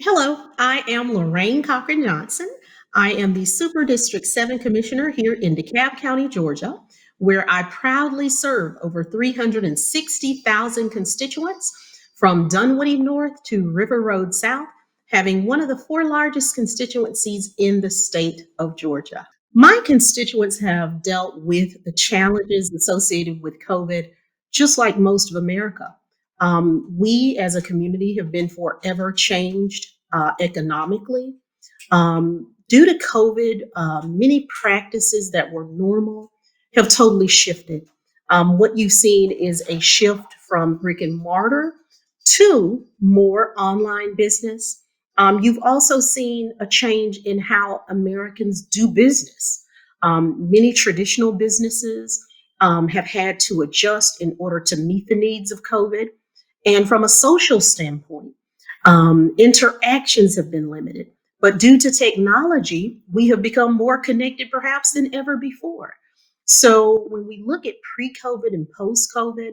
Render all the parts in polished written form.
Hello, I am Lorraine Cochran Johnson. I am the Super District 7 Commissioner here in DeKalb County, Georgia, where I proudly serve over 360,000 constituents from Dunwoody North to River Road South, having one of the four largest constituencies in the state of Georgia. My constituents have dealt with the challenges associated with COVID, just like most of America. We as a community have been forever changed economically. Due to COVID, many practices that were normal have totally shifted. What you've seen is a shift from brick and mortar to more online business. You've also seen a change in how Americans do business. Many traditional businesses have had to adjust in order to meet the needs of COVID. And from a social standpoint, interactions have been limited. But due to technology, we have become more connected perhaps than ever before. So when we look at pre COVID and post COVID,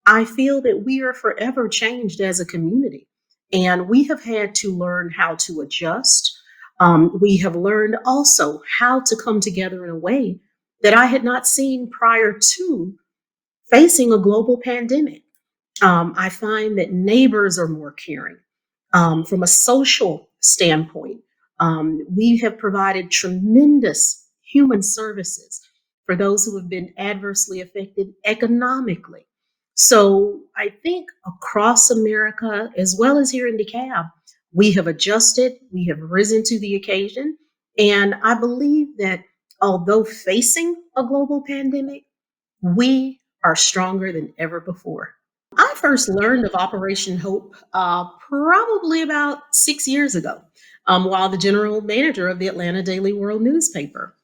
I feel that we are forever changed as a community. And we have had to learn how to adjust. We have learned also how to come together in a way that I had not seen prior to facing a global pandemic. I find that neighbors are more caring. From a social standpoint, we have provided tremendous human services for those who have been adversely affected economically. So I think across America, as well as here in DeKalb, we have adjusted, we have risen to the occasion. And I believe that although facing a global pandemic, we are stronger than ever before. I first learned of Operation Hope probably about 6 years ago, while the general manager of the Atlanta Daily World newspaper.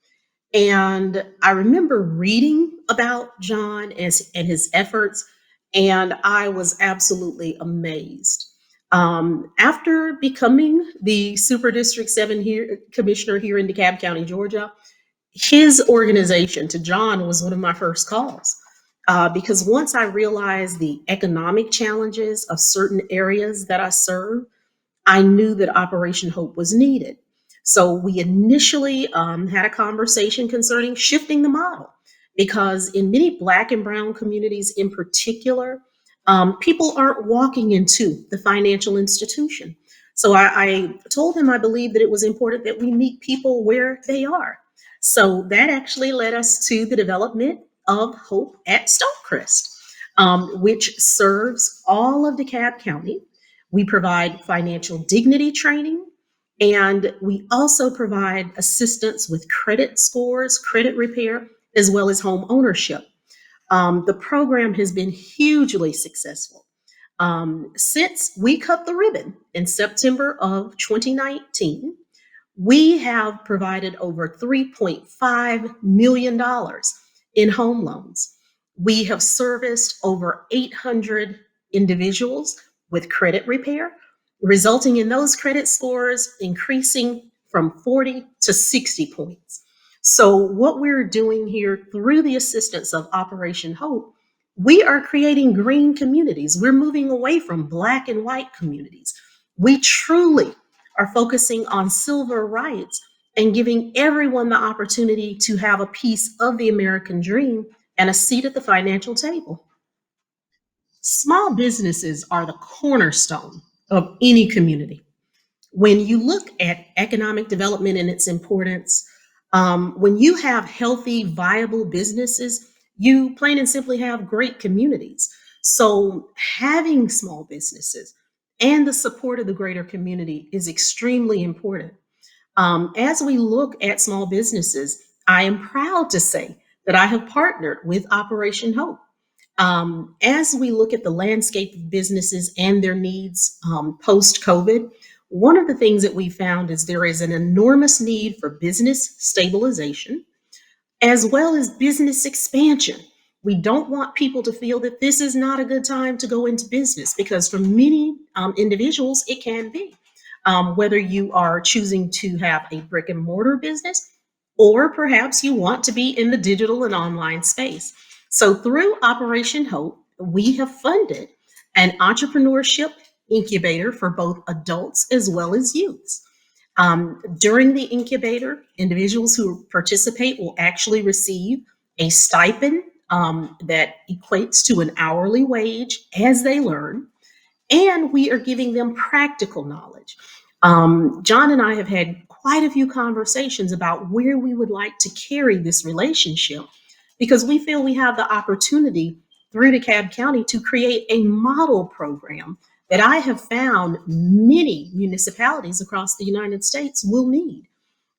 And I remember reading about John and his efforts, and I was absolutely amazed. After becoming the Super District 7 commissioner here in DeKalb County, Georgia, his organization to John was one of my first calls. Because once I realized the economic challenges of certain areas that I serve, I knew that Operation Hope was needed. So we initially had a conversation concerning shifting the model because in many Black and Brown communities in particular, people aren't walking into the financial institution. So I told him I believe that it was important that we meet people where they are. So that actually led us to the development of Hope at Stonecrest, which serves all of DeKalb County. We provide financial dignity training, and we also provide assistance with credit scores, credit repair, as well as home ownership. The program has been hugely successful. Since we cut the ribbon in September of 2019, we have provided over $3.5 million in home loans. We have serviced over 800 individuals with credit repair, resulting in those credit scores increasing from 40 to 60 points. So, what we're doing here through the assistance of Operation Hope, we are creating green communities. We're moving away from Black and white communities. We truly are focusing on civil rights and giving everyone the opportunity to have a piece of the American dream and a seat at the financial table. Small businesses are the cornerstone of any community. When you look at economic development and its importance, when you have healthy, viable businesses, you plain and simply have great communities. So, having small businesses and the support of the greater community is extremely important. As we look at small businesses, I am proud to say that I have partnered with Operation Hope. As we look at the landscape of businesses and their needs post COVID, one of the things that we found is there is an enormous need for business stabilization as well as business expansion. We don't want people to feel that this is not a good time to go into business because for many individuals, it can be. Whether you are choosing to have a brick and mortar business or perhaps you want to be in the digital and online space. So through Operation Hope, we have funded an entrepreneurship incubator for both adults as well as youths. During the incubator, individuals who participate will actually receive a stipend that equates to an hourly wage as they learn, and we are giving them practical knowledge. John and I have had quite a few conversations about where we would like to carry this relationship because we feel we have the opportunity through DeKalb County to create a model program that I have found many municipalities across the United States will need.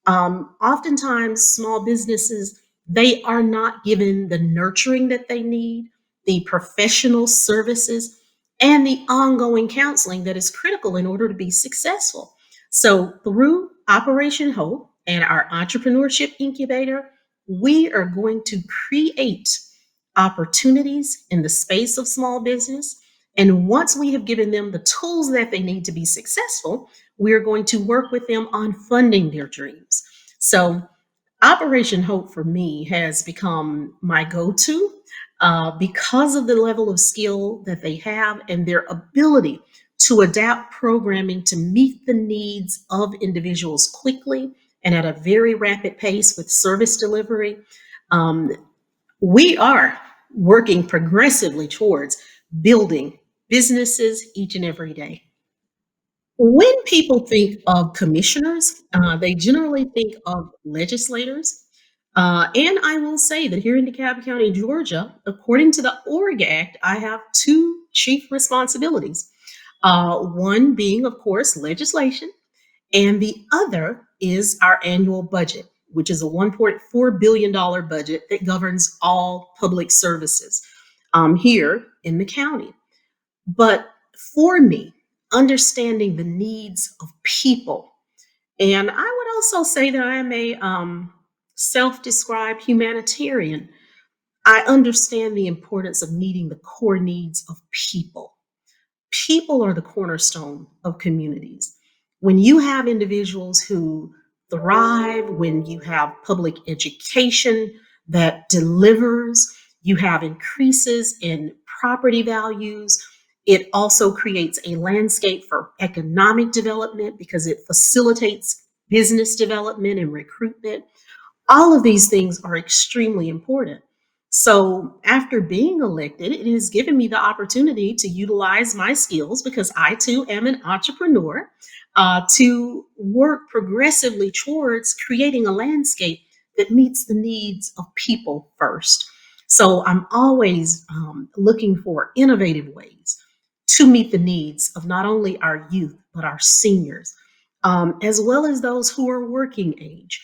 Oftentimes, small businesses, they are not given the nurturing that they need, the professional services, and the ongoing counseling that is critical in order to be successful. So, through Operation Hope and our entrepreneurship incubator, we are going to create opportunities in the space of small business. And once we have given them the tools that they need to be successful, we're going to work with them on funding their dreams. So, Operation Hope for me has become my go to because of the level of skill that they have and their ability to adapt programming to meet the needs of individuals quickly and at a very rapid pace with service delivery. Um, we are working progressively towards building businesses each and every day. When people think of commissioners, they generally think of legislators. And I will say that here in DeKalb County, Georgia, according to the ORG Act, I have two chief responsibilities. One being, of course, legislation, and the other is our annual budget, which is a $1.4 billion budget that governs all public services here in the county. But for me, understanding the needs of people, and I would also say that I am a self described humanitarian. I understand the importance of meeting the core needs of people. People are the cornerstone of communities. When you have individuals who thrive, when you have public education that delivers, you have increases in property values. It also creates a landscape for economic development because it facilitates business development and recruitment. All of these things are extremely important. So, after being elected, it has given me the opportunity to utilize my skills because I too am an entrepreneur to work progressively towards creating a landscape that meets the needs of people first. So, I'm always looking for innovative ways to meet the needs of not only our youth, but our seniors, as well as those who are working age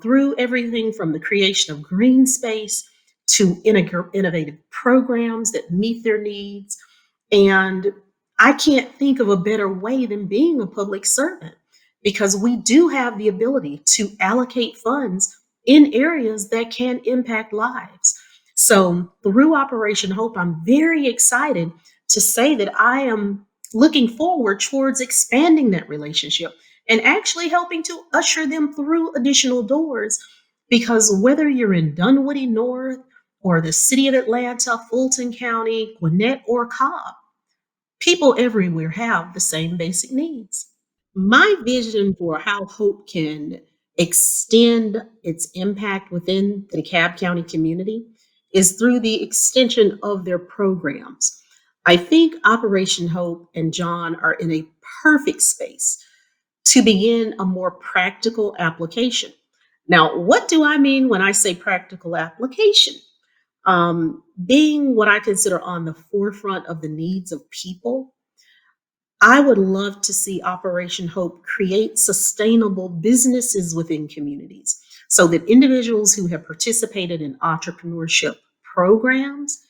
through everything from the creation of green space to innovative programs that meet their needs. And I can't think of a better way than being a public servant because we do have the ability to allocate funds in areas that can impact lives. So, through Operation Hope, I'm very excited to say that I am looking forward towards expanding that relationship and actually helping to usher them through additional doors. Because whether you're in Dunwoody North or the city of Atlanta, Fulton County, Gwinnett, or Cobb, people everywhere have the same basic needs. My vision for how Hope can extend its impact within the DeKalb County community is through the extension of their programs. I think Operation Hope and John are in a perfect space to begin a more practical application. Now, what do I mean when I say practical application? Being what I consider on the forefront of the needs of people, I would love to see Operation Hope create sustainable businesses within communities so that individuals who have participated in entrepreneurship programs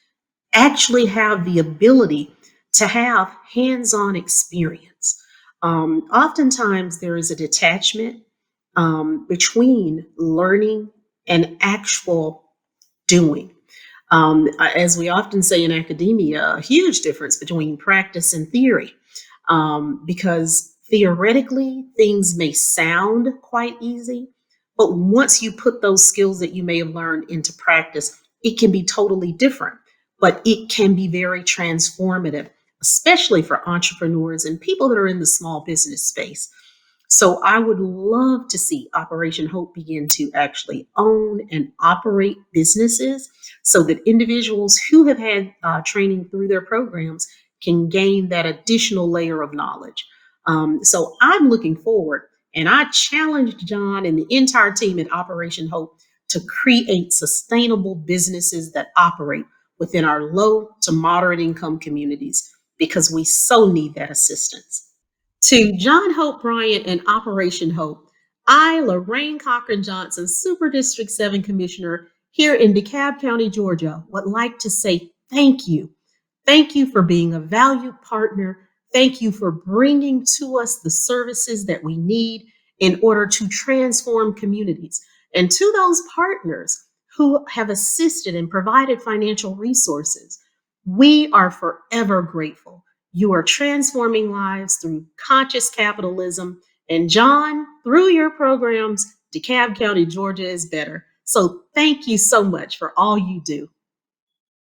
actually have the ability to have hands on experience. Oftentimes, there is a detachment between learning and actual doing. As we often say in academia, a huge difference between practice and theory, because theoretically things may sound quite easy, but once you put those skills that you may have learned into practice, it can be totally different, but it can be very transformative especially for entrepreneurs and people that are in the small business space. So I would love to see Operation Hope begin to actually own and operate businesses so that individuals who have had training through their programs can gain that additional layer of knowledge. So I'm looking forward, and I challenged John and the entire team at Operation Hope to create sustainable businesses that operate within our low to moderate income communities because we so need that assistance. To John Hope Bryant and Operation Hope, I, Lorraine Cochran Johnson, Super District 7 Commissioner here in DeKalb County, Georgia, would like to say thank you. Thank you for being a valued partner. Thank you for bringing to us the services that we need in order to transform communities. And to those partners who have assisted and provided financial resources, we are forever grateful. You are transforming lives through conscious capitalism. And John, through your programs, DeKalb County, Georgia is better. So thank you so much for all you do.